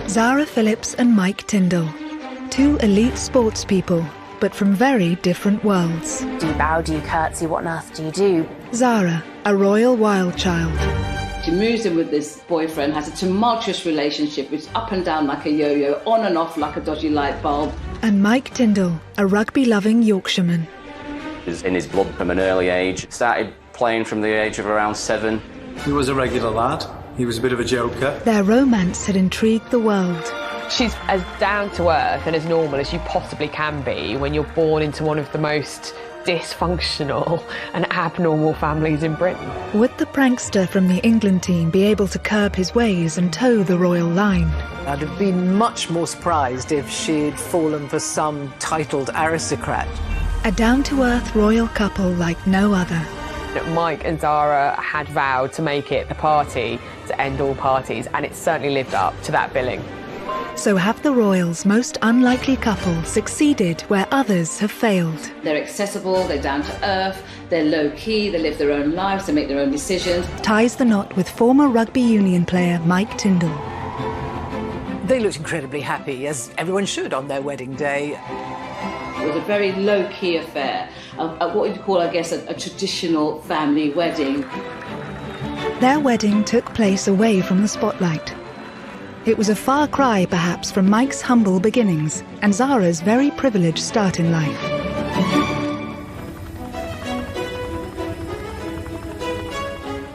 Zara Phillips and Mike Tyndall, two elite sports people, but from very different worlds. Do you bow, do you curtsy, what on earth do you do? Zara, a royal wild child. She moves in with this boyfriend, has a tumultuous relationship, which is up and down like a yo-yo, on and off like a dodgy light bulb. And Mike Tyndall, a rugby-loving Yorkshireman. It was in his blood from an early age. Started playing from the age of around 7. He was a regular lad. He was a bit of a joker. Their romance had intrigued the world. She's as down to earth and as normal as you possibly can be when you're born into one of the most dysfunctional and abnormal families in Britain. Would the prankster from the England team be able to curb his ways and toe the royal line? I'd have been much more surprised if she'd fallen for some titled aristocrat. A down-to-earth royal couple like no other. Mike and Zara had vowed to make it the party to end all parties, and it certainly lived up to that billing. So have the royals' most unlikely couple succeeded where others have failed? They're accessible, they're down to earth, they're low-key, they live their own lives, they make their own decisions. Ties the knot with former rugby union player Mike Tyndall. They looked incredibly happy, as everyone should on their wedding day. It was a very low-key affair, what you'd call, I guess, a traditional family wedding. Their wedding took place away from the spotlight. It was a far cry, perhaps, from Mike's humble beginnings and Zara's very privileged start in life.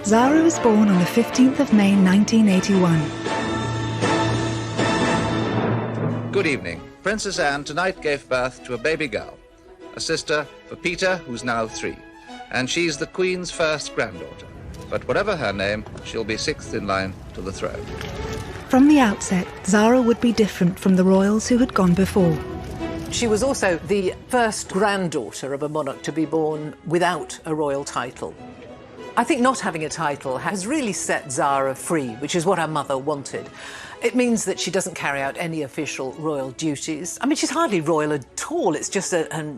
Zara was born on the 15th of May 1981. Good evening. Princess Anne tonight gave birth to a baby girl, a sister for Peter, who's now 3, and she's the Queen's first granddaughter. But whatever her name, she'll be 6th in line to the throne. From the outset, Zara would be different from the royals who had gone before. She was also the first granddaughter of a monarch to be born without a royal title. I think not having a title has really set Zara free, which is what her mother wanted. It means that she doesn't carry out any official royal duties. I mean, she's hardly royal at all. It's just a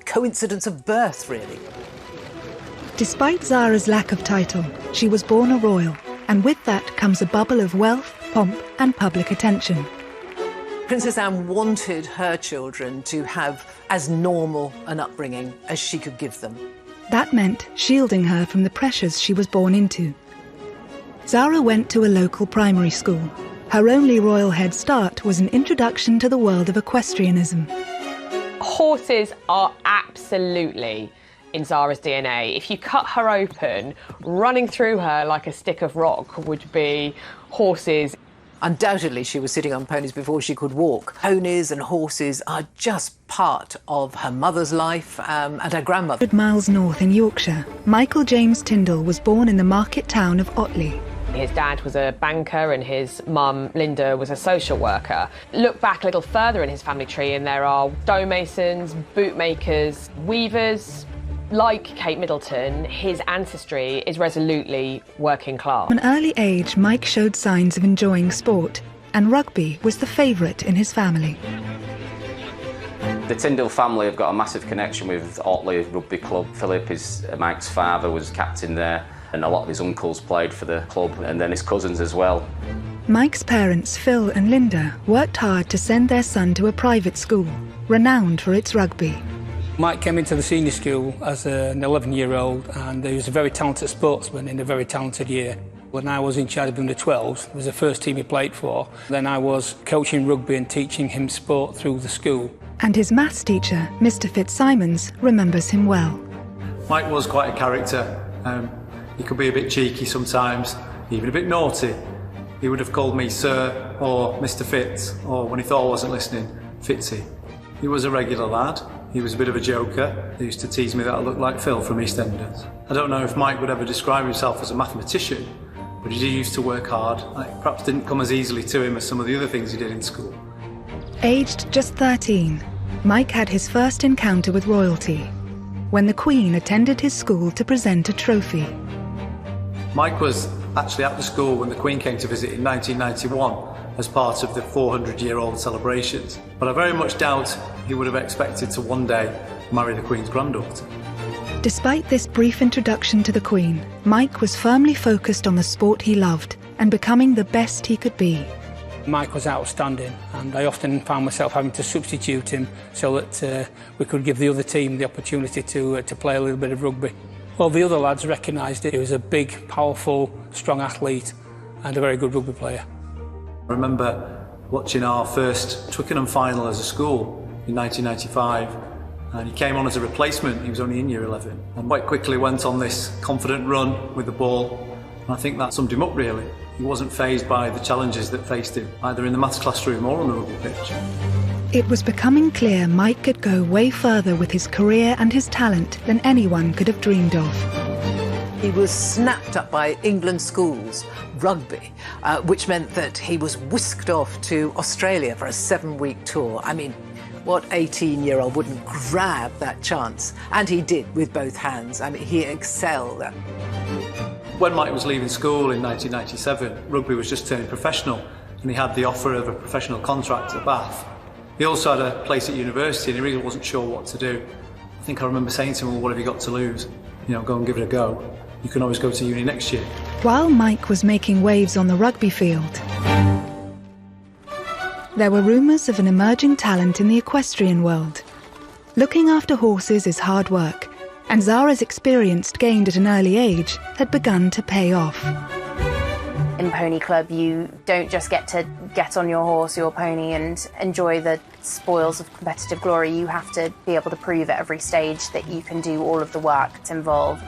coincidence of birth, really. Despite Zara's lack of title, she was born a royal, and with that comes a bubble of wealth, pomp and public attention. Princess Anne wanted her children to have as normal an upbringing as she could give them. That meant shielding her from the pressures she was born into. Zara went to a local primary school. Her only royal head start was an introduction to the world of equestrianism. Horses are absolutely in Zara's DNA. If you cut her open, running through her like a stick of rock would be horses. Undoubtedly, she was sitting on ponies before she could walk. Ponies and horses are just part of her mother's life and her grandmother. 100 miles north in Yorkshire, Michael James Tyndall was born in the market town of Otley. His dad was a banker and his mum, Linda, was a social worker. Look back a little further in his family tree and there are stonemasons, bootmakers, weavers. Like Kate Middleton, his ancestry is resolutely working class. From an early age, Mike showed signs of enjoying sport, and rugby was the favourite in his family. The Tyndall family have got a massive connection with Otley Rugby Club. Philip, Mike's father, was captain there, and a lot of his uncles played for the club, and then his cousins as well. Mike's parents, Phil and Linda, worked hard to send their son to a private school, renowned for its rugby. Mike came into the senior school as an 11-year-old, and he was a very talented sportsman in a very talented year. When I was in charge of under-12s, it was the first team he played for. Then I was coaching rugby and teaching him sport through the school. And his maths teacher, Mr. Fitzsimons, remembers him well. Mike was quite a character. He could be a bit cheeky sometimes, even a bit naughty. He would have called me Sir or Mr. Fitz, or when he thought I wasn't listening, Fitzy. He was a regular lad. He was a bit of a joker. They used to tease me that I looked like Phil from EastEnders. I don't know if Mike would ever describe himself as a mathematician, but he used to work hard. It perhaps didn't come as easily to him as some of the other things he did in school. Aged just 13, Mike had his first encounter with royalty, when the Queen attended his school to present a trophy. Mike was actually at the school when the Queen came to visit in 1991 as part of the 400-year-old celebrations, but I very much doubt he would have expected to one day marry the Queen's granddaughter. Despite this brief introduction to the Queen, Mike was firmly focused on the sport he loved and becoming the best he could be. Mike was outstanding, and I often found myself having to substitute him so that we could give the other team the opportunity to play a little bit of rugby. Well, the other lads recognised it. He was a big, powerful, strong athlete and a very good rugby player. I remember watching our first Twickenham final as a school in 1995, and he came on as a replacement. He was only in year 11 and quite quickly went on this confident run with the ball, and I think that summed him up really. He wasn't fazed by the challenges that faced him, either in the maths classroom or on the rugby pitch. It was becoming clear Mike could go way further with his career and his talent than anyone could have dreamed of. He was snapped up by England schools, rugby, which meant that he was whisked off to Australia for a 7-week tour. I mean, what 18-year-old wouldn't grab that chance? And he did with both hands. I mean, he excelled. When Mike was leaving school in 1997, rugby was just turning professional, and he had the offer of a professional contract at Bath. He also had a place at university, and he really wasn't sure what to do. I think I remember saying to him, well, what have you got to lose? You know, go and give it a go. You can always go to uni next year. While Mike was making waves on the rugby field, there were rumours of an emerging talent in the equestrian world. Looking after horses is hard work, and Zara's experience gained at an early age had begun to pay off. In Pony Club, you don't just get to get on your horse, your pony, and enjoy the spoils of competitive glory. You have to be able to prove at every stage that you can do all of the work that's involved.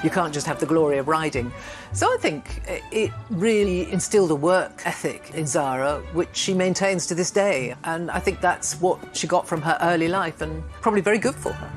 You can't just have the glory of riding. So I think it really instilled a work ethic in Zara, which she maintains to this day. And I think that's what she got from her early life, and probably very good for her.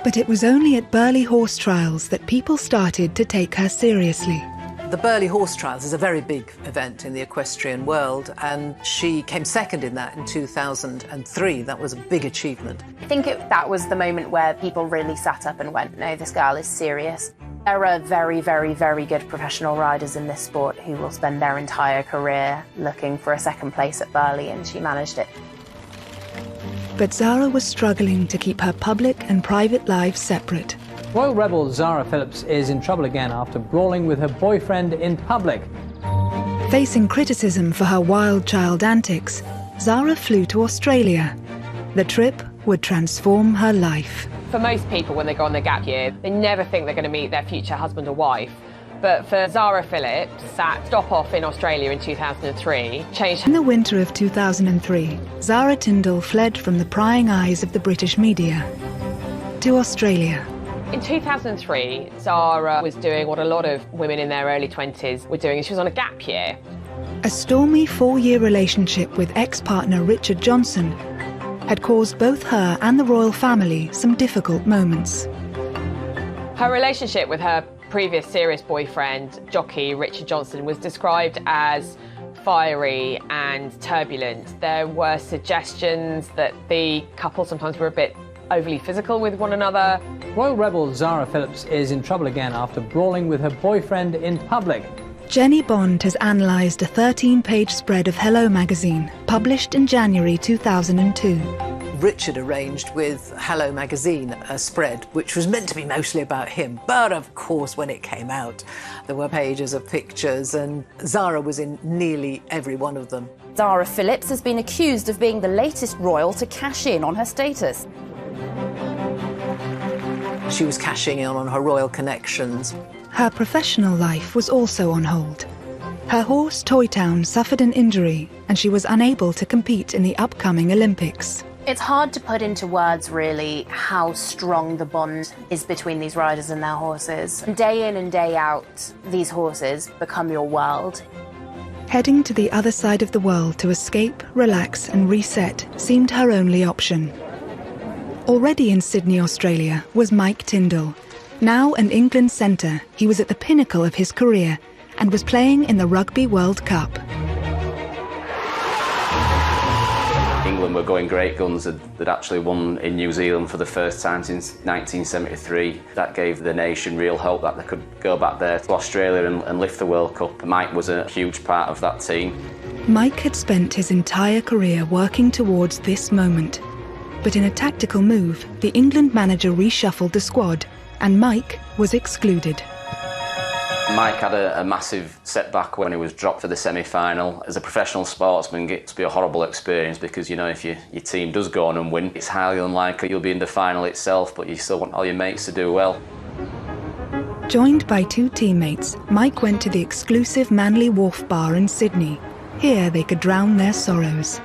But it was only at Burghley Horse Trials that people started to take her seriously. The Burghley Horse Trials is a very big event in the equestrian world, and she came second in that in 2003. That was a big achievement. I think that was the moment where people really sat up and went, no, this girl is serious. There are very, very, very good professional riders in this sport who will spend their entire career looking for a second place at Burghley, and she managed it. But Zara was struggling to keep her public and private lives separate. Royal rebel Zara Phillips is in trouble again after brawling with her boyfriend in public. Facing criticism for her wild child antics, Zara flew to Australia. The trip would transform her life. For most people, when they go on their gap year, they never think they're going to meet their future husband or wife. But for Zara Phillips, that stop off in Australia in 2003 changed. In the winter of 2003, Zara Tindall fled from the prying eyes of the British media to Australia. In 2003, Zara was doing what a lot of women in their early 20s were doing. She was on a gap year. A stormy 4-year relationship with ex-partner Richard Johnson had caused both her and the royal family some difficult moments. Her relationship with her previous serious boyfriend, jockey Richard Johnson, was described as fiery and turbulent. There were suggestions that the couple sometimes were a bit overly physical with one another. Royal rebel Zara Phillips is in trouble again after brawling with her boyfriend in public. Jenny Bond has analysed a 13-page spread of Hello magazine, published in January 2002. Richard arranged with Hello magazine a spread which was meant to be mostly about him, but of course when it came out there were pages of pictures, and Zara was in nearly every one of them. Zara Phillips has been accused of being the latest royal to cash in on her status. She was cashing in on her royal connections. Her professional life was also on hold. Her horse Toy Town suffered an injury and she was unable to compete in the upcoming Olympics. It's hard to put into words, really, how strong the bond is between these riders and their horses. Day in and day out, these horses become your world. Heading to the other side of the world to escape, relax and reset seemed her only option. Already in Sydney, Australia, was Mike Tindall. Now an England centre, he was at the pinnacle of his career and was playing in the Rugby World Cup. England were going great guns. They'd actually won in New Zealand for the first time since 1973. That gave the nation real hope that they could go back there to Australia and lift the World Cup. Mike was a huge part of that team. Mike had spent his entire career working towards this moment. But in a tactical move, the England manager reshuffled the squad, and Mike was excluded. Mike had a massive setback when he was dropped for the semi-final. As a professional sportsman, it gets to be a horrible experience because, you know, if your team does go on and win, it's highly unlikely you'll be in the final itself, but you still want all your mates to do well. Joined by two teammates, Mike went to the exclusive Manly Wharf bar in Sydney. Here they could drown their sorrows.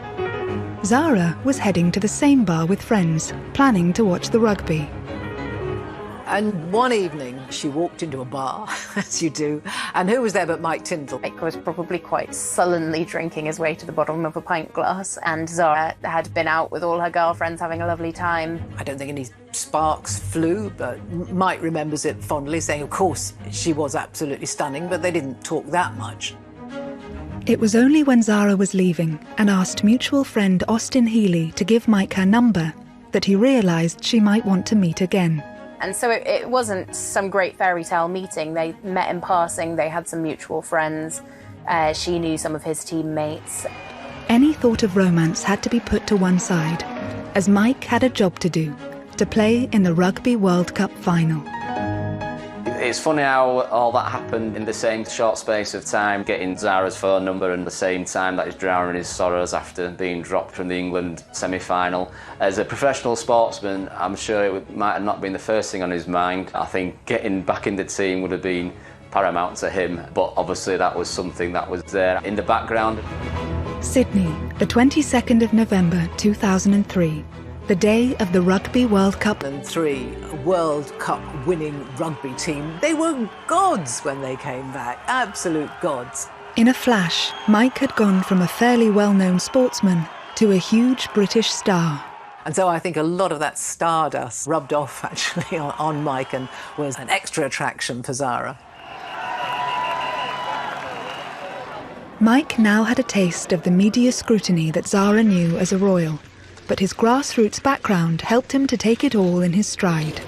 Zara was heading to the same bar with friends, planning to watch the rugby. And one evening, she walked into a bar, as you do, and who was there but Mike Tyndall? Mike was probably quite sullenly drinking his way to the bottom of a pint glass, and Zara had been out with all her girlfriends having a lovely time. I don't think any sparks flew, but Mike remembers it fondly, saying, of course, she was absolutely stunning, but they didn't talk that much. It was only when Zara was leaving and asked mutual friend Austin Healy to give Mike her number that he realised she might want to meet again. And so it wasn't some great fairy tale meeting. They met in passing, they had some mutual friends. She knew some of his teammates. Any thought of romance had to be put to one side, as Mike had a job to do, to play in the Rugby World Cup final. It's funny how all that happened in the same short space of time, getting Zara's phone number and the same time that he's drowning his sorrows after being dropped from the England semi-final. As a professional sportsman, I'm sure it might have not been the first thing on his mind. I think getting back in the team would have been paramount to him, but obviously that was something that was there in the background. Sydney, the 22nd of November 2003. The day of the Rugby World Cup. And three World Cup winning rugby team. They were gods when they came back, absolute gods. In a flash, Mike had gone from a fairly well-known sportsman to a huge British star. And so I think a lot of that stardust rubbed off actually on Mike and was an extra attraction for Zara. Mike now had a taste of the media scrutiny that Zara knew as a royal. But his grassroots background helped him to take it all in his stride.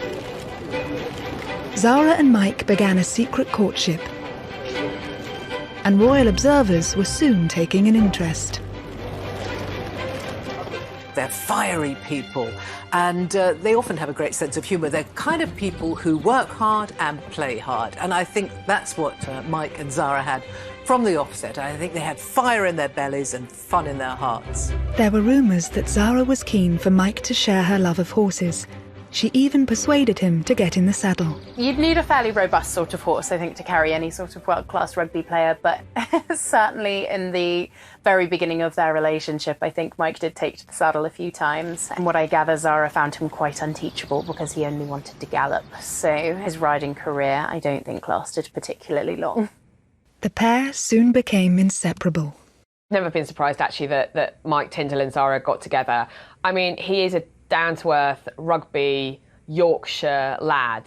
Zara and Mike began a secret courtship, and royal observers were soon taking an interest. They're fiery people, and they often have a great sense of humour. They're kind of people who work hard and play hard, and I think that's what Mike and Zara had from the offset. I think they had fire in their bellies and fun in their hearts. There were rumours that Zara was keen for Mike to share her love of horses. She even persuaded him to get in the saddle. You'd need a fairly robust sort of horse, I think, to carry any sort of world-class rugby player, but certainly in the very beginning of their relationship, I think Mike did take to the saddle a few times. And what I gather, Zara found him quite unteachable because he only wanted to gallop. So his riding career, I don't think, lasted particularly long. The pair soon became inseparable. Never been surprised, actually, that Mike Tyndall and Zara got together. I mean, he is a down-to-earth rugby Yorkshire lad,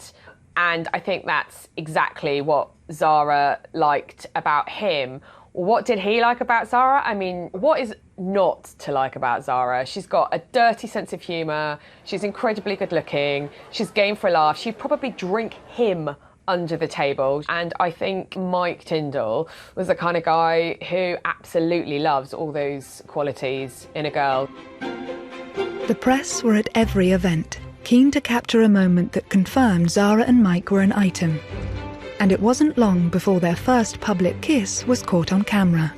and I think that's exactly what Zara liked about him. What did he like about Zara? I mean, what is not to like about Zara? She's got a dirty sense of humour, she's incredibly good-looking, she's game for a laugh, she'd probably drink him under the table. And I think Mike Tyndall was the kind of guy who absolutely loves all those qualities in a girl. The press were at every event, keen to capture a moment that confirmed Zara and Mike were an item. And it wasn't long before their first public kiss was caught on camera.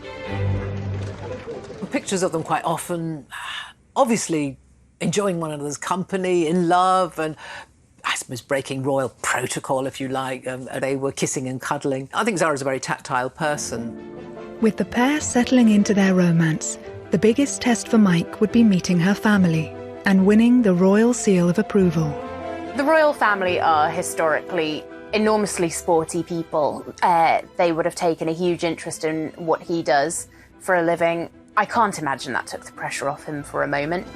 Pictures of them quite often, obviously enjoying one another's company, in love, and I suppose breaking royal protocol, if you like. They were kissing and cuddling. I think Zara's a very tactile person. With the pair settling into their romance, the biggest test for Mike would be meeting her family and winning the royal seal of approval. The royal family are historically enormously sporty people. They would have taken a huge interest in what he does for a living. I can't imagine that took the pressure off him for a moment.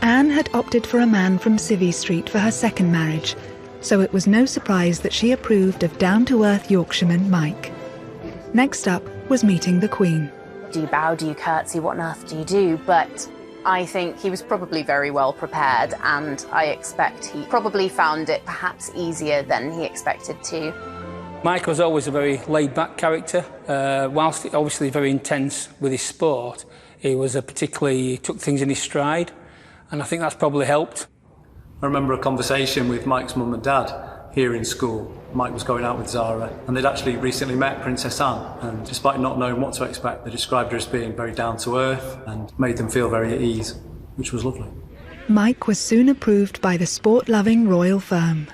Anne had opted for a man from Civvy Street for her second marriage, so it was no surprise that she approved of down-to-earth Yorkshireman Mike. Next up was meeting the Queen. Do you bow, do you curtsy, what on earth do you do? But I think he was probably very well prepared, and I expect he probably found it perhaps easier than he expected to. Mike was always a very laid-back character. Whilst obviously very intense with his sport, he took things in his stride, and I think that's probably helped. I remember a conversation with Mike's mum and dad here in school, Mike was going out with Zara, and they'd actually recently met Princess Anne, and despite not knowing what to expect, they described her as being very down-to-earth and made them feel very at ease, which was lovely. Mike was soon approved by the sport-loving royal firm.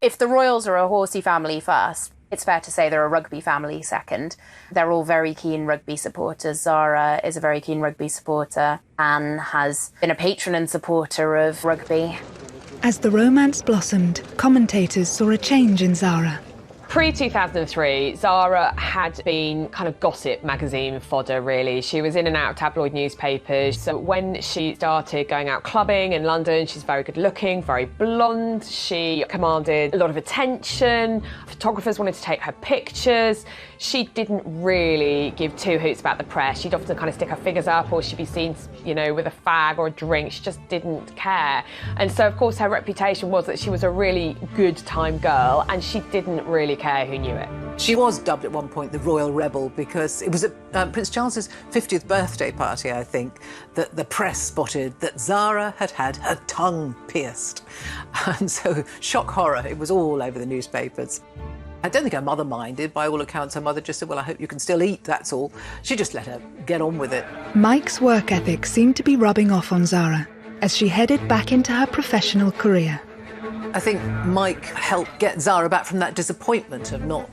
If the royals are a horsey family first, it's fair to say they're a rugby family second. They're all very keen rugby supporters. Zara is a very keen rugby supporter. Anne has been a patron and supporter of rugby. As the romance blossomed, commentators saw a change in Zara. Pre-2003, Zara had been kind of gossip magazine fodder, really. She was in and out of tabloid newspapers. So when she started going out clubbing in London, she's very good looking, very blonde. She commanded a lot of attention. Photographers wanted to take her pictures. She didn't really give two hoots about the press. She'd often kind of stick her figures up, or she'd be seen, you know, with a fag or a drink. She just didn't care. And so, of course, her reputation was that she was a really good time girl, and she didn't really care who knew it. She was dubbed at one point the Royal Rebel because it was at Prince Charles's 50th birthday party, I think, that the press spotted that Zara had had her tongue pierced. And so, shock horror, it was all over the newspapers. I don't think her mother minded. By all accounts, her mother just said, well, I hope you can still eat, that's all. She just let her get on with it. Mike's work ethic seemed to be rubbing off on Zara as she headed back into her professional career. I think Mike helped get Zara back from that disappointment of not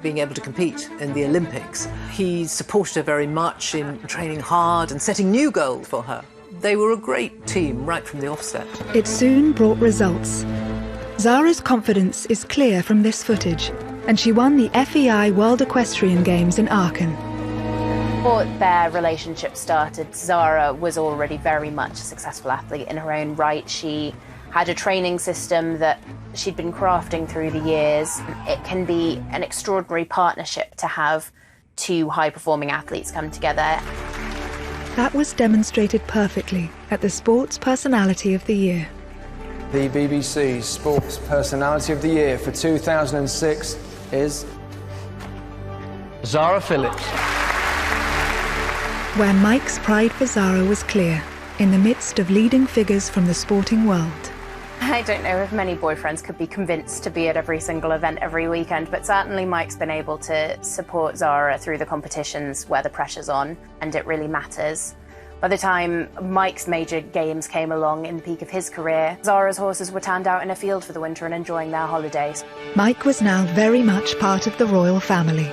being able to compete in the Olympics. He supported her very much in training hard and setting new goals for her. They were a great team right from the offset. It soon brought results. Zara's confidence is clear from this footage, and she won the FEI World Equestrian Games in Aachen. Before their relationship started, Zara was already very much a successful athlete in her own right. She had a training system that she'd been crafting through the years. It can be an extraordinary partnership to have two high-performing athletes come together. That was demonstrated perfectly at the Sports Personality of the Year. The BBC Sports Personality of the Year for 2006 is Zara Phillips. Where Mike's pride for Zara was clear, in the midst of leading figures from the sporting world. I don't know if many boyfriends could be convinced to be at every single event every weekend, but certainly Mike's been able to support Zara through the competitions where the pressure's on and it really matters. By the time Mike's major games came along in the peak of his career, Zara's horses were tanned out in a field for the winter and enjoying their holidays. Mike was now very much part of the royal family.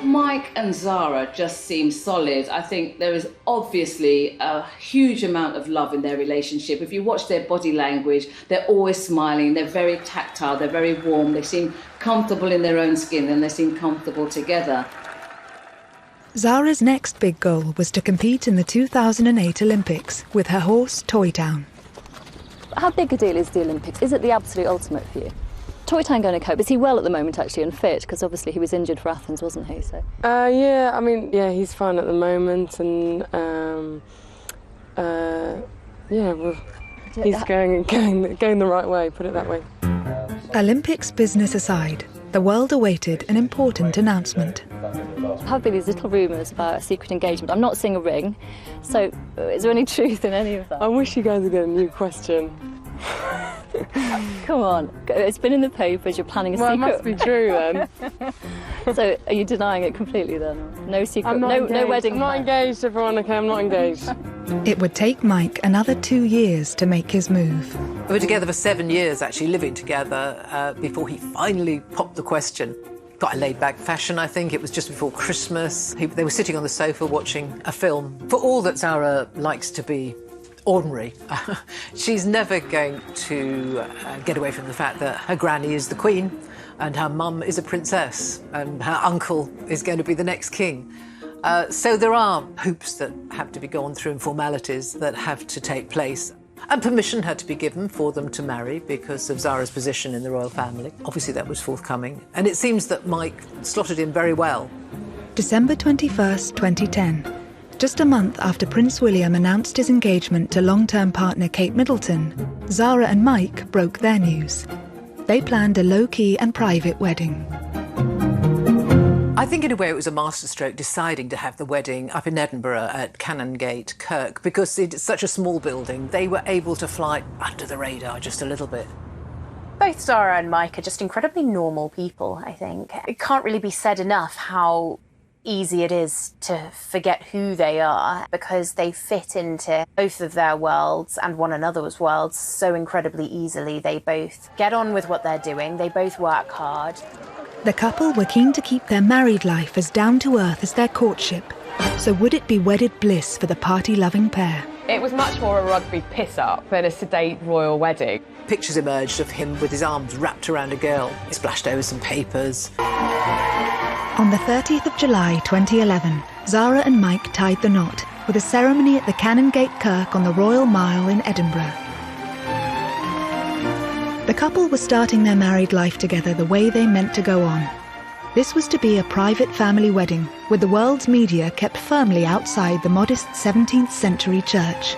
Mike and Zara just seem solid. I think there is obviously a huge amount of love in their relationship. If you watch their body language, they're always smiling, they're very tactile, they're very warm, they seem comfortable in their own skin and they seem comfortable together. Zara's next big goal was to compete in the 2008 Olympics with her horse Toy Town. How big a deal is the Olympics? Is it the absolute ultimate for you? Toy Town going to cope? Is he well at the moment actually and fit? Because obviously he was injured for Athens, wasn't he? So. Yeah, I mean, yeah, he's fine at the moment, and yeah, well, he's going the right way. Put it that way. Olympics business aside, the world awaited an important announcement. There have been these little rumours about a secret engagement. I'm not seeing a ring, so is there any truth in any of that? I wish you guys would get a new question. Come on, it's been in the papers, you're planning a secret. Well, it must be true then. So are you denying it completely then? No secret, I'm not no wedding I'm not engaged, everyone, okay, I'm not engaged. It would take Mike another 2 years to make his move. We were together for 7 years, actually, living together, before he finally popped the question. Quite a laid-back fashion, I think. It was just before Christmas. They were sitting on the sofa watching a film. For all that Zara likes to be ordinary, she's never going to get away from the fact that her granny is the queen and her mum is a princess and her uncle is going to be the next king. So there are hoops that have to be gone through and formalities that have to take place. And permission had to be given for them to marry because of Zara's position in the royal family. Obviously that was forthcoming. And it seems that Mike slotted in very well. December 21st, 2010. Just a month after Prince William announced his engagement to long-term partner Kate Middleton, Zara and Mike broke their news. They planned a low-key and private wedding. I think in a way it was a masterstroke deciding to have the wedding up in Edinburgh at Canongate Kirk because it's such a small building. They were able to fly under the radar just a little bit. Both Both Zara and Mike are just incredibly normal people, I think. It can't really be said enough how easy it is to forget who they are, because they fit into both of their worlds and one another's worlds so incredibly easily. They both get on with what they're doing, they both work hard. The couple were keen to keep their married life as down-to-earth as their courtship. So would it be wedded bliss for the party-loving pair? It was much more a rugby piss-up than a sedate royal wedding. Pictures emerged of him with his arms wrapped around a girl. He splashed over some papers. On the 30th of July 2011, Zara and Mike tied the knot with a ceremony at the Canongate Kirk on the Royal Mile in Edinburgh. The couple were starting their married life together the way they meant to go on. This was to be a private family wedding, with the world's media kept firmly outside the modest 17th century church.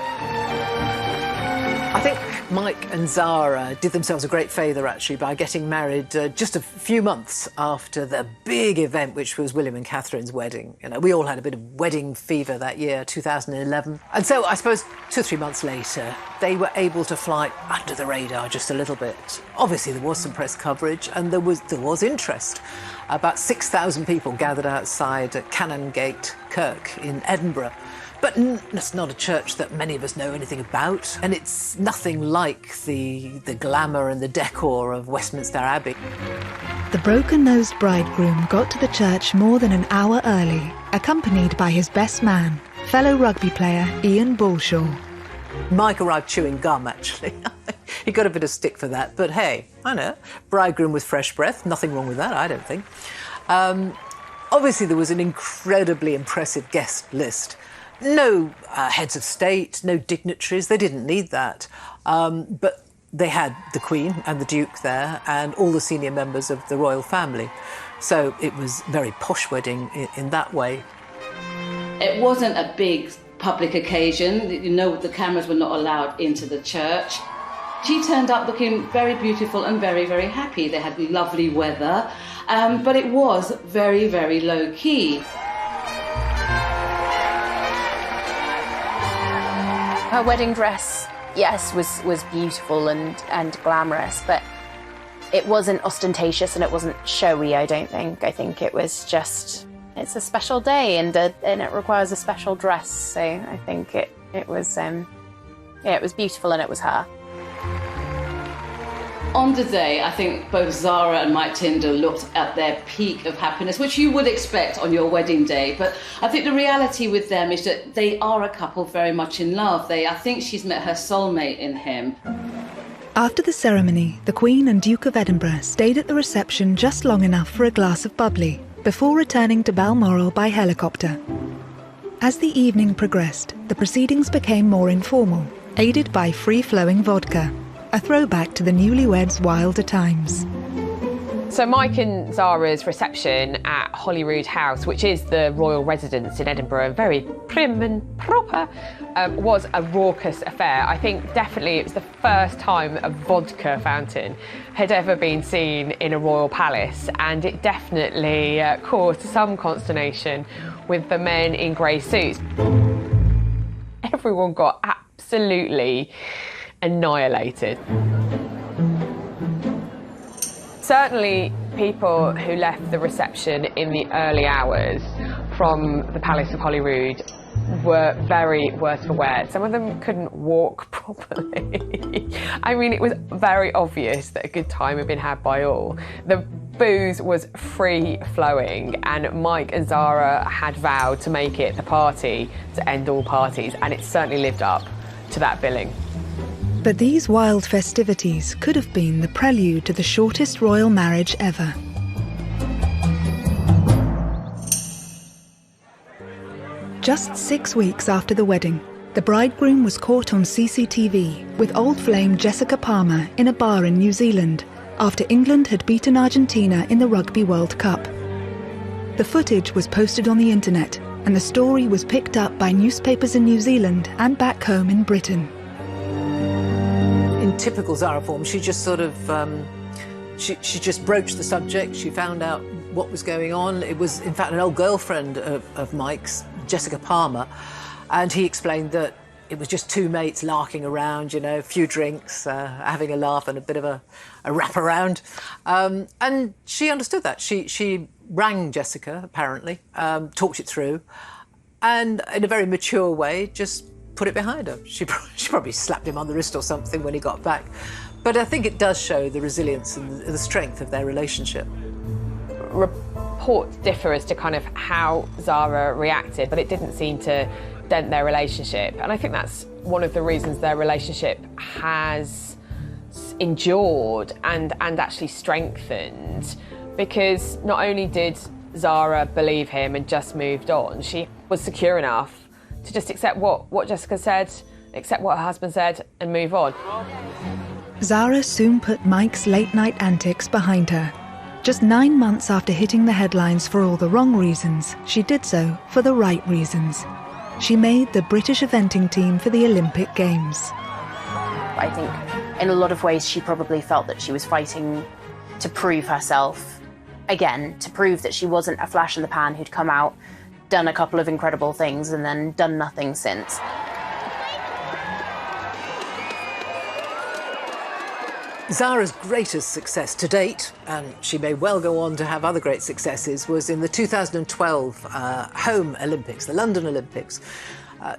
I think Mike and Zara did themselves a great favour, actually, by getting married just a few months after the big event, which was William and Catherine's wedding. You know, we all had a bit of wedding fever that year, 2011. And so I suppose 2 or 3 months later, they were able to fly under the radar just a little bit. Obviously, there was some press coverage and there was interest. About 6,000 people gathered outside Canongate Kirk in Edinburgh. But it's not a church that many of us know anything about, and it's nothing like the glamour and the decor of Westminster Abbey. The broken-nosed bridegroom got to the church more than an hour early, accompanied by his best man, fellow rugby player Ian Bullshaw. Mike arrived chewing gum, actually. He got a bit of stick for that, but hey, I know, bridegroom with fresh breath, nothing wrong with that, I don't think. Obviously, there was an incredibly impressive guest list. No heads of state, no dignitaries, they didn't need that. But they had the Queen and the Duke there and all the senior members of the royal family. So it was a very posh wedding in that way. It wasn't a big public occasion. You know, the cameras were not allowed into the church. She turned up looking very beautiful and very, very happy. They had lovely weather, but it was very, very low-key. Her wedding dress, yes, was beautiful and glamorous, but it wasn't ostentatious and it wasn't showy, I don't think. I think it was just, it's a special day and it requires a special dress. So I think it was beautiful and it was her. On the day, I think both Zara and Mike Tinder looked at their peak of happiness, which you would expect on your wedding day. But I think the reality with them is that they are a couple very much in love. I think she's met her soulmate in him. After the ceremony, the Queen and Duke of Edinburgh stayed at the reception just long enough for a glass of bubbly, before returning to Balmoral by helicopter. As the evening progressed, the proceedings became more informal, aided by free-flowing vodka. A throwback to the newlyweds' wilder times. So Mike and Zara's reception at Holyrood House, which is the royal residence in Edinburgh, very prim and proper, was a raucous affair. I think definitely it was the first time a vodka fountain had ever been seen in a royal palace, and it definitely caused some consternation with the men in grey suits. Everyone got absolutely annihilated. Certainly people who left the reception in the early hours from the Palace of Holyrood were very worse for wear. Some of them couldn't walk properly. I mean, it was very obvious that a good time had been had by all. The booze was free-flowing, and Mike and Zara had vowed to make it the party to end all parties, and it certainly lived up to that billing. But these wild festivities could have been the prelude to the shortest royal marriage ever. Just 6 weeks after the wedding, the bridegroom was caught on CCTV with old flame Jessica Palmer in a bar in New Zealand after England had beaten Argentina in the Rugby World Cup. The footage was posted on the internet, and the story was picked up by newspapers in New Zealand and back home in Britain. In typical Zara form, she just sort of, she just broached the subject. She found out what was going on. It was, in fact, an old girlfriend of Mike's, Jessica Palmer, and he explained that It was just two mates larking around, you know, a few drinks, having a laugh and a bit of a wrap around. And she understood that. She rang Jessica, apparently, talked it through, and in a very mature way, just put it behind her. She probably slapped him on the wrist or something when he got back. But I think it does show the resilience and the strength of their relationship. Reports differ as to kind of how Zara reacted, but it didn't seem to dent their relationship. And I think that's one of the reasons their relationship has endured and actually strengthened, because not only did Zara believe him and just moved on, she was secure enough to just accept what Jessica said, accept what her husband said, and move on. Zara soon put Mike's late-night antics behind her. Just 9 months after hitting the headlines for all the wrong reasons, she did so for the right reasons. She made the British eventing team for the Olympic Games. I think in a lot of ways she probably felt that she was fighting to prove herself again, to prove that she wasn't a flash in the pan who'd come out, done a couple of incredible things and then done nothing since. Zara's greatest success to date, and she may well go on to have other great successes, was in the 2012 home Olympics, the London Olympics.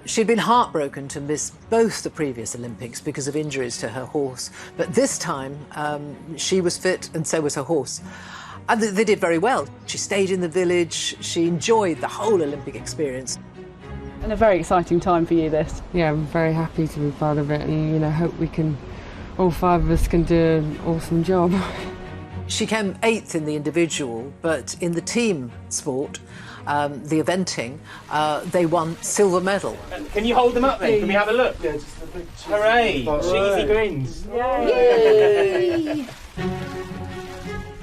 She'd been heartbroken to miss both the previous Olympics because of injuries to her horse, but this time she was fit and so was her horse. And they did very well. She stayed in the village, she enjoyed the whole Olympic experience. And a very exciting time for you, this. Yeah, I'm very happy to be part of it, and, you know, hope we can, all 5 of us can do an awesome job. She came 8th in the individual, but in the team sport, the eventing, they won silver medal. Can you hold them up then? Can we have a look? Yeah, just a big hooray! Cheesy grins. Yay!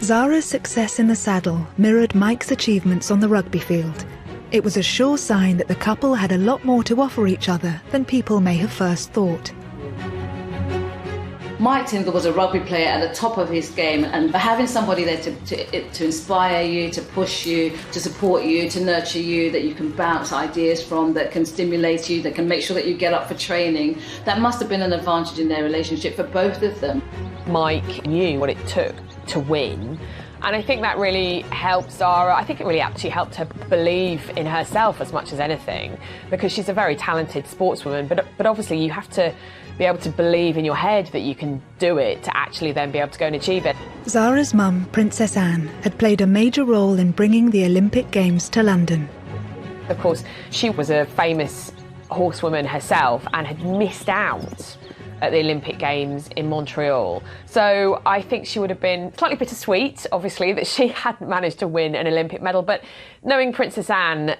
Zara's success in the saddle mirrored Mike's achievements on the rugby field. It was a sure sign that the couple had a lot more to offer each other than people may have first thought. Mike Tindall was a rugby player at the top of his game, and having somebody there to inspire you, to push you, to support you, to nurture you, that you can bounce ideas from, that can stimulate you, that can make sure that you get up for training, that must have been an advantage in their relationship for both of them. Mike knew what it took to win, and I think that really helped Zara. I think it really actually helped her believe in herself as much as anything, because she's a very talented sportswoman, but obviously you have to be able to believe in your head that you can do it to actually then be able to go and achieve it. Zara's mum, Princess Anne, had played a major role in bringing the Olympic Games to London. Of course, she was a famous horsewoman herself and had missed out at the Olympic Games in Montreal. So I think she would have been slightly bittersweet, obviously, that she hadn't managed to win an Olympic medal. But knowing Princess Anne,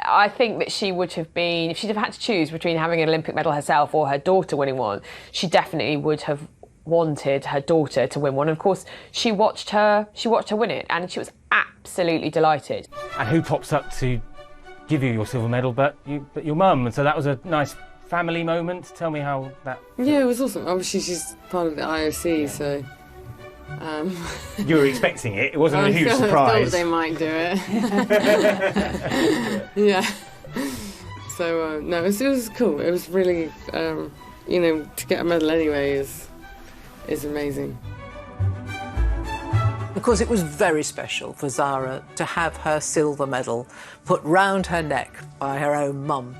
I think that she would have been, if she'd have had to choose between having an Olympic medal herself or her daughter winning one, she definitely would have wanted her daughter to win one. And of course, she watched her win it, and she was absolutely delighted. And who pops up to give you your silver medal but your mum? And so that was a nice family moment. Tell me how that... Yeah, it was awesome. Obviously, she's part of the IOC, so... You were expecting it? It wasn't a huge surprise? I thought they might do it. Yeah. So, no, it was cool. It was really, you know, to get a medal anyway is amazing. Of course, it was very special for Zara to have her silver medal put round her neck by her own mum,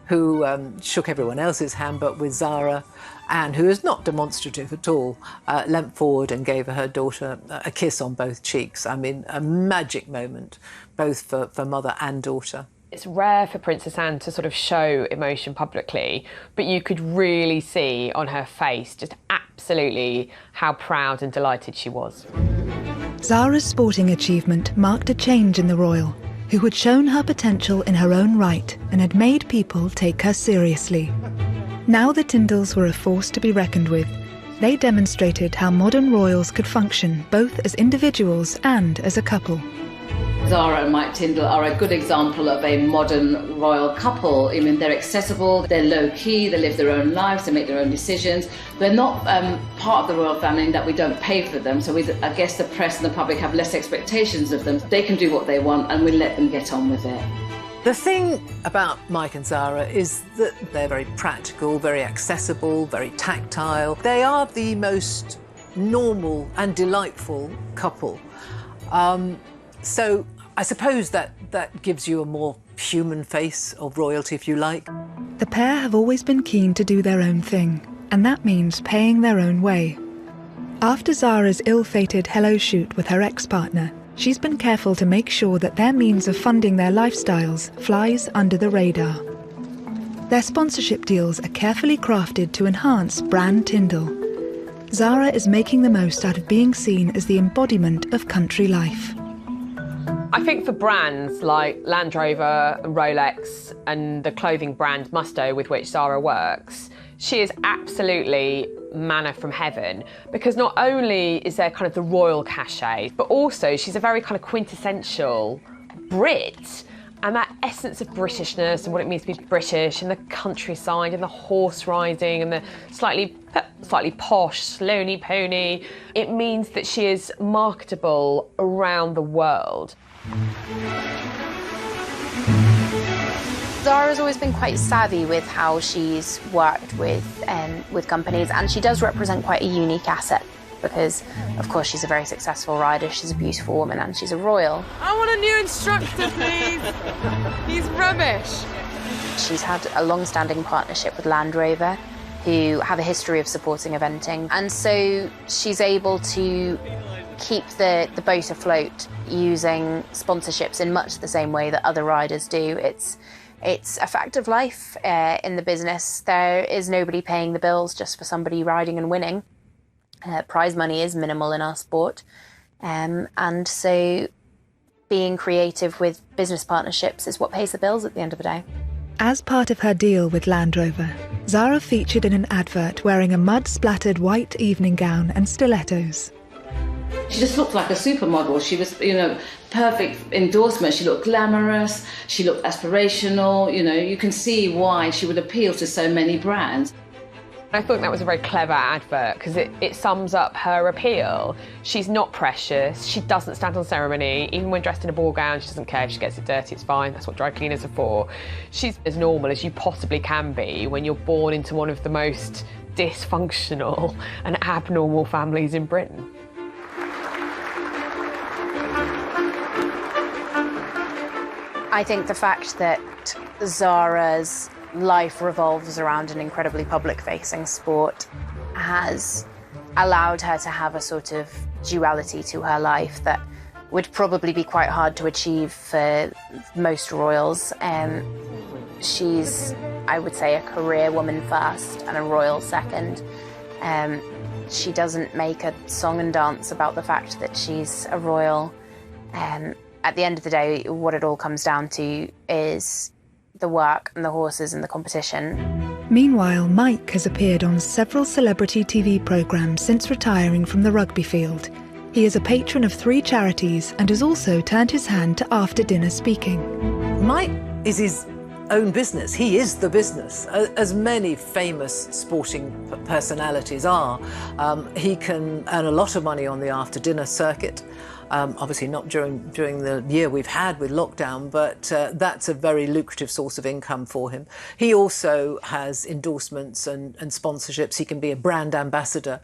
who shook everyone else's hand, but with Zara, Anne, who is not demonstrative at all, leant forward and gave her daughter a kiss on both cheeks. I mean, a magic moment, both for mother and daughter. It's rare for Princess Anne to sort of show emotion publicly, but you could really see on her face just absolutely how proud and delighted she was. Zara's sporting achievement marked a change in the royal, who had shown her potential in her own right and had made people take her seriously. Now the Tindalls were a force to be reckoned with. They demonstrated how modern royals could function both as individuals and as a couple. Zara and Mike Tindall are a good example of a modern royal couple. I mean, they're accessible, they're low-key, they live their own lives, they make their own decisions. They're not part of the royal family in that we don't pay for them, so I guess the press and the public have less expectations of them. They can do what they want and we let them get on with it. The thing about Mike and Zara is that they're very practical, very accessible, very tactile. They are the most normal and delightful couple. So I suppose that gives you a more human face of royalty, if you like. The pair have always been keen to do their own thing, and that means paying their own way. After Zara's ill-fated hello shoot with her ex-partner, she's been careful to make sure that their means of funding their lifestyles flies under the radar. Their sponsorship deals are carefully crafted to enhance brand Tyndall. Zara is making the most out of being seen as the embodiment of country life. I think for brands like Land Rover and Rolex and the clothing brand Musto with which Zara works, she is absolutely manna from heaven, because not only is there kind of the royal cachet, but also she's a very kind of quintessential Brit, and that essence of Britishness and what it means to be British and the countryside and the horse riding and the slightly posh, slowly pony, it means that she is marketable around the world. Zara's always been quite savvy with how she's worked with companies, and she does represent quite a unique asset because, of course, she's a very successful rider, she's a beautiful woman, and she's a royal. I want a new instructor, please. He's rubbish. She's had a long-standing partnership with Land Rover, who have a history of supporting eventing, and so she's able to keep the boat afloat using sponsorships in much the same way that other riders do. It's a fact of life in the business. There is nobody paying the bills just for somebody riding and winning. Prize money is minimal in our sport. And so being creative with business partnerships is what pays the bills at the end of the day. As part of her deal with Land Rover, Zara featured in an advert wearing a mud-splattered white evening gown and stilettos. She just looked like a supermodel. She was, perfect endorsement. She looked glamorous, she looked aspirational, you can see why she would appeal to so many brands. I thought that was a very clever advert because it sums up her appeal. She's not precious, she doesn't stand on ceremony, even when dressed in a ball gown, she doesn't care if she gets it dirty, it's fine, that's what dry cleaners are for. She's as normal as you possibly can be when you're born into one of the most dysfunctional and abnormal families in Britain. I think the fact that Zara's life revolves around an incredibly public-facing sport has allowed her to have a sort of duality to her life that would probably be quite hard to achieve for most royals. She's, I would say, a career woman first and a royal second. She doesn't make a song and dance about the fact that she's a royal. At the end of the day, what it all comes down to is the work and the horses and the competition. Meanwhile, Mike has appeared on several celebrity TV programmes since retiring from the rugby field. He is a patron of 3 charities and has also turned his hand to after-dinner speaking. Mike is his own business. He is the business, as many famous sporting personalities are. He can earn a lot of money on the after-dinner circuit. Obviously not during the year we've had with lockdown, but that's a very lucrative source of income for him. He also has endorsements and sponsorships. He can be a brand ambassador.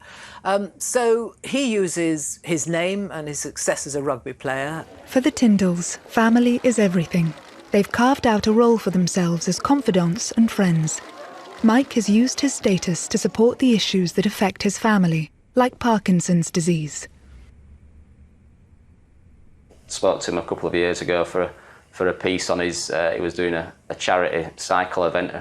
So he uses his name and his success as a rugby player. For the Tyndalls, family is everything. They've carved out a role for themselves as confidants and friends. Mike has used his status to support the issues that affect his family, like Parkinson's disease. Spoke to him a couple of years ago for a piece on his. He was doing a charity cycle event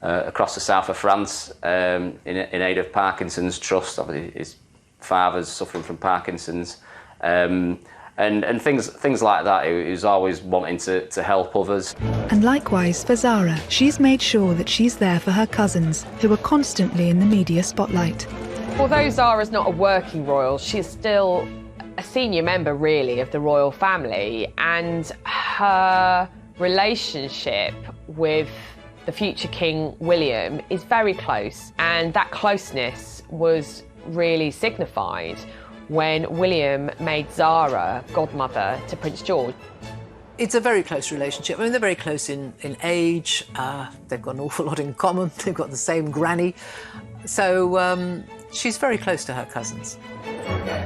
across the south of France in aid of Parkinson's Trust. Obviously, his father's suffering from Parkinson's, and things like that. He was always wanting to help others. And likewise for Zara, she's made sure that she's there for her cousins, who are constantly in the media spotlight. Although Zara's not a working royal, she's still a senior member, really, of the royal family, and her relationship with the future King William is very close, and that closeness was really signified when William made Zara godmother to Prince George. It's a very close relationship. I mean, they're very close in age. They've got an awful lot in common. They've got the same granny. So she's very close to her cousins.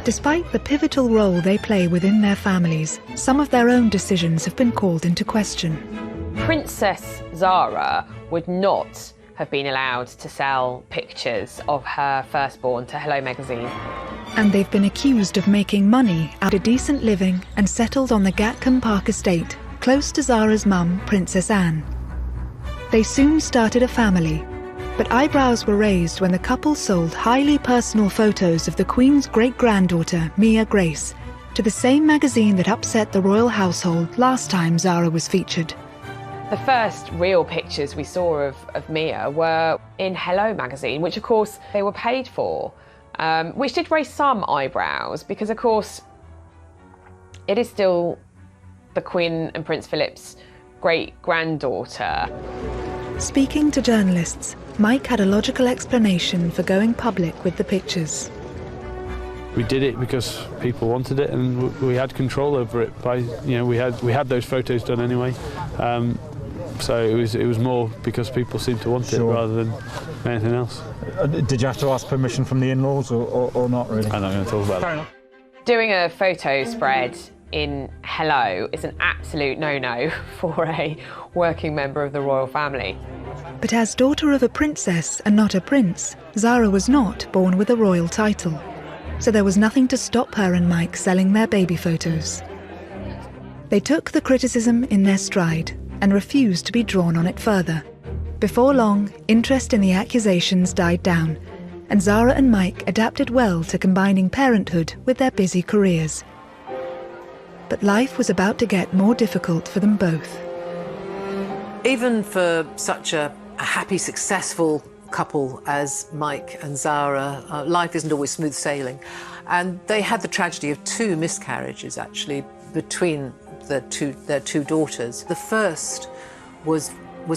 Despite the pivotal role they play within their families, some of their own decisions have been called into question. Princess Zara would not have been allowed to sell pictures of her firstborn to Hello magazine. And they've been accused of making money out of decent living and settled on the Gatcombe Park estate, close to Zara's mum, Princess Anne. They soon started a family, but eyebrows were raised when the couple sold highly personal photos of the Queen's great-granddaughter, Mia Grace, to the same magazine that upset the royal household last time Zara was featured. The first real pictures we saw of Mia were in Hello magazine, which of course they were paid for, which did raise some eyebrows because of course it is still the Queen and Prince Philip's great-granddaughter. Speaking to journalists, Mike had a logical explanation for going public with the pictures. We did it because people wanted it, and we had control over it. We had those photos done anyway. So it was more because people seemed to want it rather than anything else. Did you have to ask permission from the in-laws or not really? I'm not going to talk about that. Doing a photo spread in Hello is an absolute no-no for a working member of the royal family. But as daughter of a princess and not a prince, Zara was not born with a royal title. So there was nothing to stop her and Mike selling their baby photos. They took the criticism in their stride and refused to be drawn on it further. Before long, interest in the accusations died down, and Zara and Mike adapted well to combining parenthood with their busy careers. But life was about to get more difficult for them both. Even for such a happy, successful couple as Mike and Zara, life isn't always smooth sailing. And they had the tragedy of 2 miscarriages, actually, between their two daughters. The first was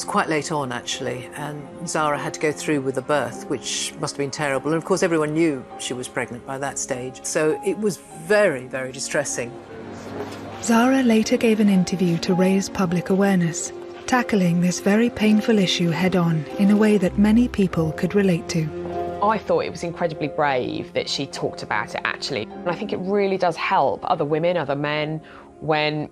quite late on, actually, and Zara had to go through with the birth, which must have been terrible. And of course, everyone knew she was pregnant by that stage. So it was very, very distressing. Zara later gave an interview to raise public awareness, tackling this very painful issue head-on in a way that many people could relate to. I thought it was incredibly brave that she talked about it, actually. And I think it really does help other women, other men, when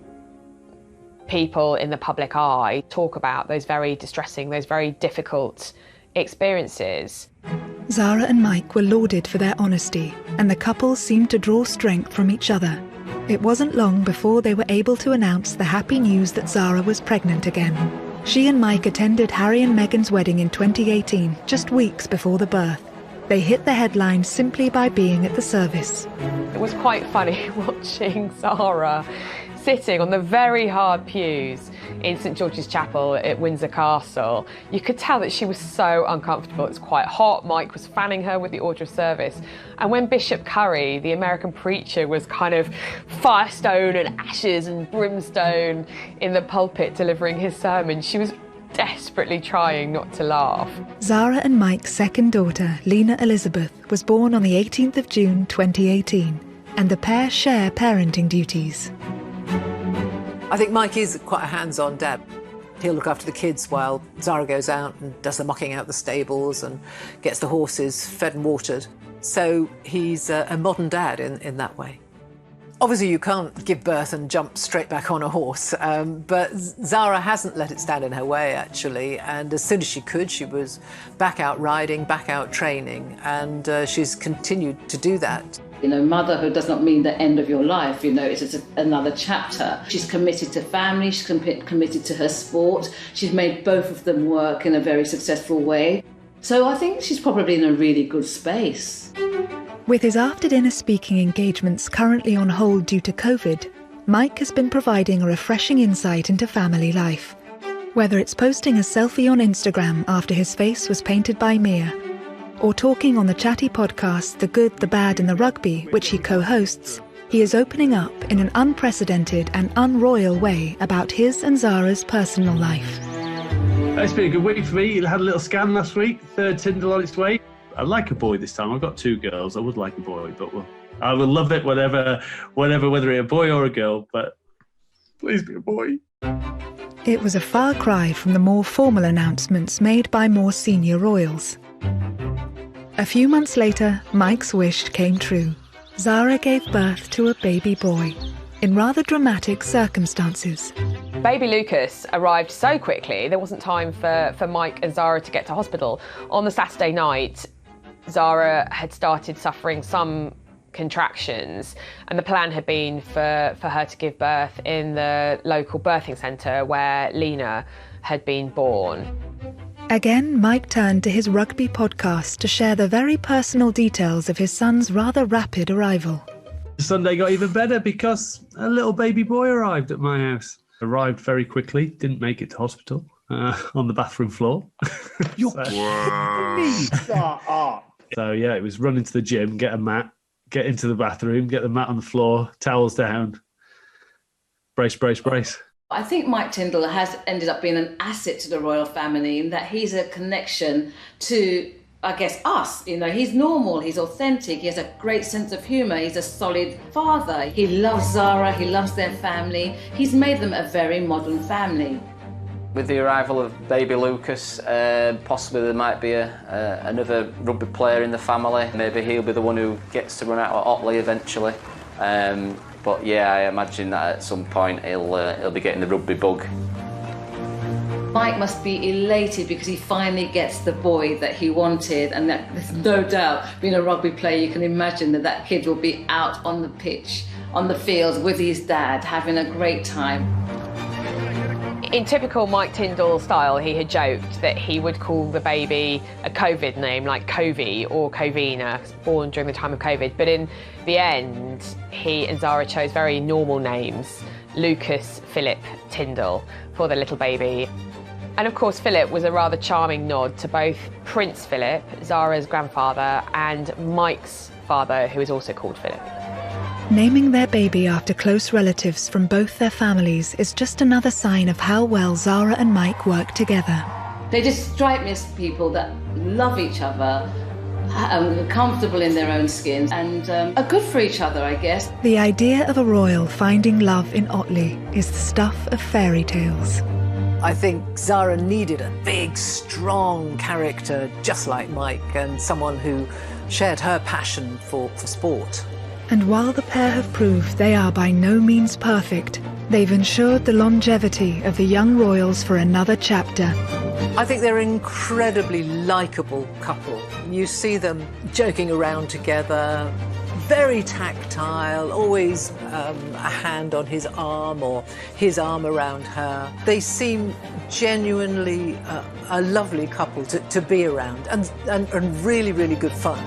people in the public eye talk about those very distressing, those very difficult experiences. Zara and Mike were lauded for their honesty, and the couple seemed to draw strength from each other. It wasn't long before they were able to announce the happy news that Zara was pregnant again. She and Mike attended Harry and Meghan's wedding in 2018, just weeks before the birth. They hit the headlines simply by being at the service. It was quite funny watching Zara sitting on the very hard pews in St George's Chapel at Windsor Castle. You could tell that she was so uncomfortable. It was quite hot. Mike was fanning her with the order of service. And when Bishop Curry, the American preacher, was kind of firestone and ashes and brimstone in the pulpit delivering his sermon, she was desperately trying not to laugh. Zara and Mike's second daughter, Lena Elizabeth, was born on the 18th of June 2018, and the pair share parenting duties. I think Mike is quite a hands-on dad. He'll look after the kids while Zara goes out and does the mucking out the stables and gets the horses fed and watered. So he's a modern dad in that way. Obviously, you can't give birth and jump straight back on a horse, but Zara hasn't let it stand in her way, actually, and as soon as she could, she was back out riding, back out training, and she's continued to do that. You know, motherhood does not mean the end of your life, you know, it's just another chapter. She's committed to family, she's committed to her sport, she's made both of them work in a very successful way. So I think she's probably in a really good space. With his after-dinner speaking engagements currently on hold due to COVID, Mike has been providing a refreshing insight into family life. Whether it's posting a selfie on Instagram after his face was painted by Mia, or talking on the chatty podcast The Good, the Bad and the Rugby, which he co-hosts, he is opening up in an unprecedented and unroyal way about his and Zara's personal life. It's been a good week for me. I had a little scan last week, third Tyndall on its way. I'd like a boy this time. I've got 2 girls. I would like a boy, but I will love it whether it's a boy or a girl. But Please be a boy. It was a far cry from the more formal announcements made by more senior royals. A few months later, Mike's wish came true. Zara gave birth to a baby boy, in rather dramatic circumstances. Baby Lucas arrived so quickly, there wasn't time for Mike and Zara to get to hospital. On the Saturday night, Zara had started suffering some contractions, and the plan had been for her to give birth in the local birthing centre where Lena had been born. Again, Mike turned to his rugby podcast to share the very personal details of his son's rather rapid arrival. Sunday got even better because a little baby boy arrived at my house. Arrived very quickly, didn't make it to hospital, on the bathroom floor. You're kidding me! Shut up! So yeah, it was run into the gym, get a mat, get into the bathroom, get the mat on the floor, towels down, brace, brace, brace. I think Mike Tindall has ended up being an asset to the royal family in that he's a connection to, I guess, us. You know, he's normal, he's authentic, he has a great sense of humour, he's a solid father. He loves Zara, he loves their family. He's made them a very modern family. With the arrival of baby Lucas, possibly there might be another rugby player in the family. Maybe he'll be the one who gets to run out at Otley eventually. But yeah, I imagine that at some point he'll be getting the rugby bug. Mike must be elated because he finally gets the boy that he wanted, and that, there's no doubt, being a rugby player, you can imagine that that kid will be out on the pitch, on the field with his dad, having a great time. In typical Mike Tindall style, he had joked that he would call the baby a COVID name like Covey or Covina, born during the time of COVID. But in the end, he and Zara chose very normal names, Lucas Philip Tindall, for the little baby. And of course, Philip was a rather charming nod to both Prince Philip, Zara's grandfather, and Mike's father, who is also called Philip. Naming their baby after close relatives from both their families is just another sign of how well Zara and Mike work together. They just strike me as people that love each other, are comfortable in their own skins, and are good for each other, I guess. The idea of a royal finding love in Otley is the stuff of fairy tales. I think Zara needed a big, strong character just like Mike, and someone who shared her passion for sport. And while the pair have proved they are by no means perfect, they've ensured the longevity of the young royals for another chapter. I think they're an incredibly likeable couple. You see them joking around together, very tactile, always a hand on his arm or his arm around her. They seem genuinely a lovely couple to be around, and really, really good fun.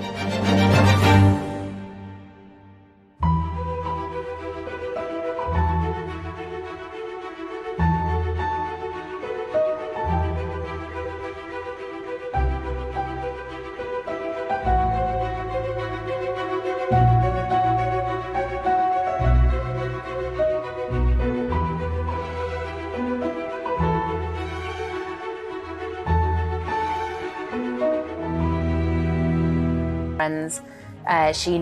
Friends, she